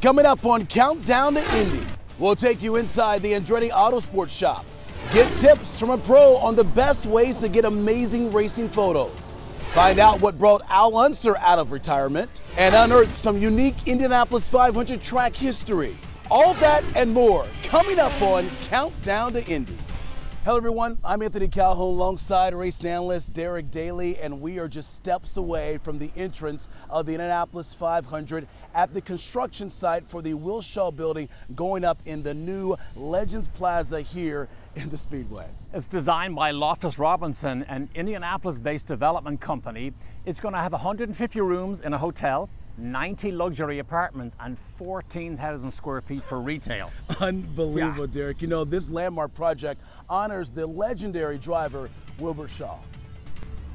Coming up on Countdown to Indy, we'll take you inside the Andretti Autosport shop. Get tips from a pro on the best ways to get amazing racing photos. Find out what brought Al Unser out of retirement and unearth some unique Indianapolis 500 track history. All that and more coming up on Countdown to Indy. Hello everyone, I'm Anthony Calhoun alongside race analyst Derek Daly, and we are just steps away from the entrance of the Indianapolis 500 at the construction site for the Wilshaw building going up in the new Legends Plaza here in the Speedway. It's designed by Loftus Robinson, an Indianapolis-based development company. It's going to have 150 rooms in a hotel, 90 luxury apartments, and 14,000 square feet for retail. Unbelievable, Yeah. Derek. You know, this landmark project honors the legendary driver Wilbur Shaw.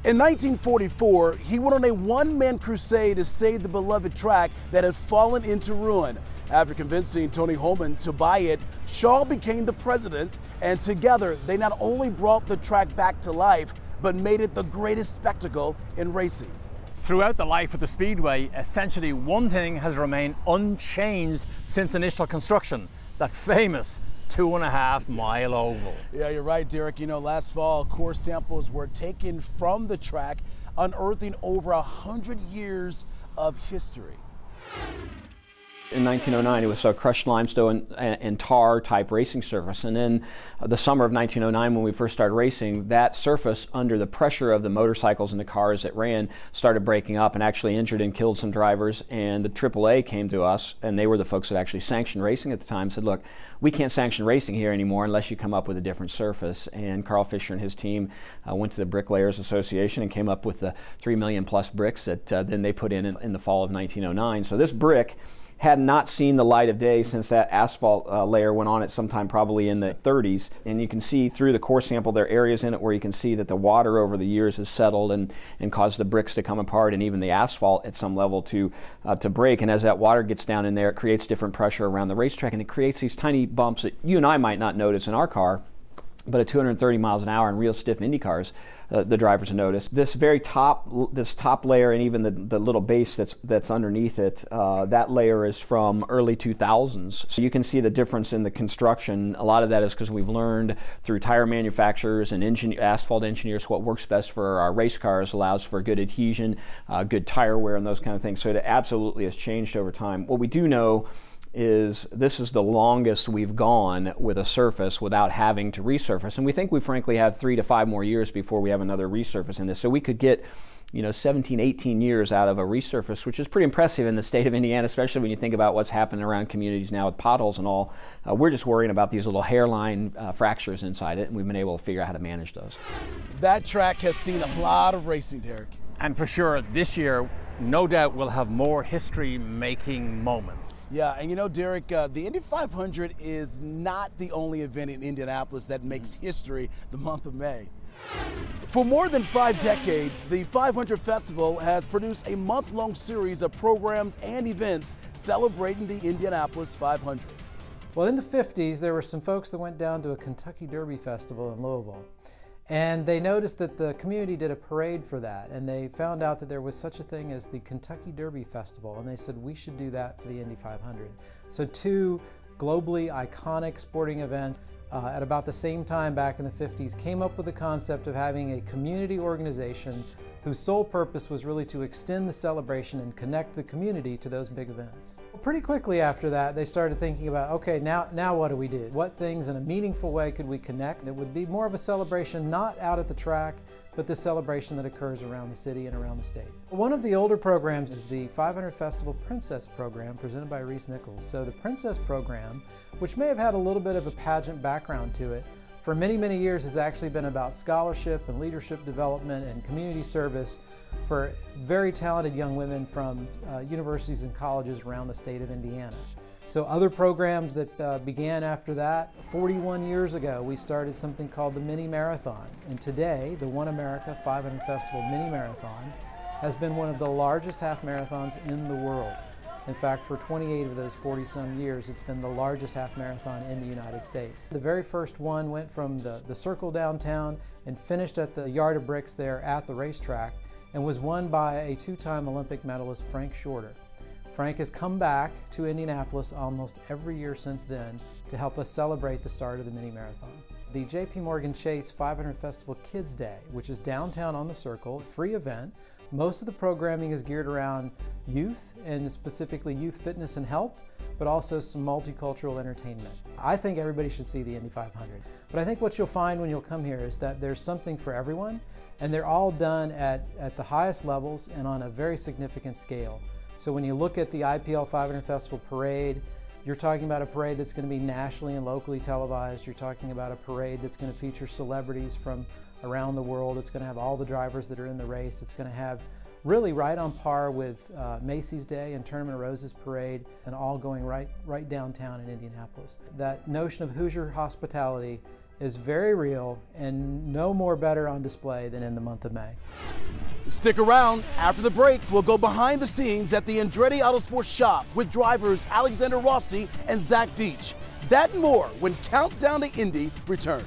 In 1944, he went on a one-man crusade to save the beloved track that had fallen into ruin. After convincing Tony Holman to buy it, Shaw became the president, and together they not only brought the track back to life, but made it the greatest spectacle in racing. Throughout the life of the Speedway, essentially one thing has remained unchanged since initial construction, that famous 2.5-mile oval. Yeah, you're right, Derek. You know, last fall, core samples were taken from the track, unearthing over 100 years of history. In 1909, it was a crushed limestone and tar type racing surface. And then the summer of 1909, when we first started racing, that surface, under the pressure of the motorcycles and the cars that ran, started breaking up and actually injured and killed some drivers. And the AAA came to us, and they were the folks that actually sanctioned racing at the time, said, look, we can't sanction racing here anymore unless you come up with a different surface. And Carl Fisher and his team went to the Bricklayers Association and came up with the 3 million plus bricks that then they put in the fall of 1909. So this brick had not seen the light of day since that asphalt layer went on it sometime probably in the 30s. And you can see through the core sample there are areas in it where you can see that the water over the years has settled and caused the bricks to come apart and even the asphalt at some level to break. And as that water gets down in there, it creates different pressure around the racetrack, and it creates these tiny bumps that you and I might not notice in our car, but at 230 miles an hour in real stiff Indy cars, the drivers notice. This very top layer and even the little base that's underneath it, that layer is from early 2000s. So you can see the difference in the construction. A lot of that is because we've learned through tire manufacturers and asphalt engineers what works best for our race cars, allows for good adhesion, good tire wear, and those kind of things. So it absolutely has changed over time. What we do know is this is the longest we've gone with a surface without having to resurface, and we think we frankly have 3 to 5 more years before we have another resurface in this. So we could get 17, 18 years out of a resurface, which is pretty impressive in the state of Indiana, especially when you think about what's happening around communities now with potholes and all. We're just worrying about these little hairline fractures inside it, and we've been able to figure out how to manage those. That track has seen a lot of racing, Derek. And for sure, this year, no doubt we'll have more history-making moments. Yeah, and you know, Derek, the Indy 500 is not the only event in Indianapolis that makes history the month of May. For more than 5 decades, the 500 Festival has produced a month-long series of programs and events celebrating the Indianapolis 500. Well, in the 50s, there were some folks that went down to a Kentucky Derby Festival in Louisville. And they noticed that the community did a parade for that, and they found out that there was such a thing as the Kentucky Derby Festival, and they said we should do that for the Indy 500. So 2 globally iconic sporting events at about the same time back in the 50s came up with the concept of having a community organization whose sole purpose was really to extend the celebration and connect the community to those big events. Pretty quickly after that, they started thinking about, okay, now what do we do? What things in a meaningful way could we connect that would be more of a celebration, not out at the track, but the celebration that occurs around the city and around the state. One of the older programs is the 500 Festival Princess Program presented by Reese Nichols. So the Princess Program, which may have had a little bit of a pageant background to it, for many, many years has actually been about scholarship and leadership development and community service for very talented young women from universities and colleges around the state of Indiana. So other programs that began after that, 41 years ago, we started something called the Mini Marathon. And today, the One America 500 Festival Mini Marathon has been one of the largest half marathons in the world. In fact, for 28 of those 40-some years, it's been the largest half marathon in the United States. The very first one went from the circle downtown and finished at the Yard of Bricks there at the racetrack and was won by a 2-time Olympic medalist, Frank Shorter. Frank has come back to Indianapolis almost every year since then to help us celebrate the start of the mini marathon. The J.P. Morgan Chase 500 Festival Kids Day, which is downtown on the Circle, a free event. Most of the programming is geared around youth, and specifically youth fitness and health, but also some multicultural entertainment. I think everybody should see the Indy 500. But I think what you'll find when you'll come here is that there's something for everyone, and they're all done at the highest levels and on a very significant scale. So when you look at the IPL 500 Festival Parade, you're talking about a parade that's going to be nationally and locally televised. You're talking about a parade that's going to feature celebrities from around the world. It's going to have all the drivers that are in the race. It's going to have really right on par with Macy's Day and Tournament of Roses Parade, and all going right downtown in Indianapolis. That notion of Hoosier hospitality is very real and no more better on display than in the month of May. Stick around. After the break, we'll go behind the scenes at the Andretti Autosports shop with drivers Alexander Rossi and Zach Veach. That and more when Countdown to Indy returns.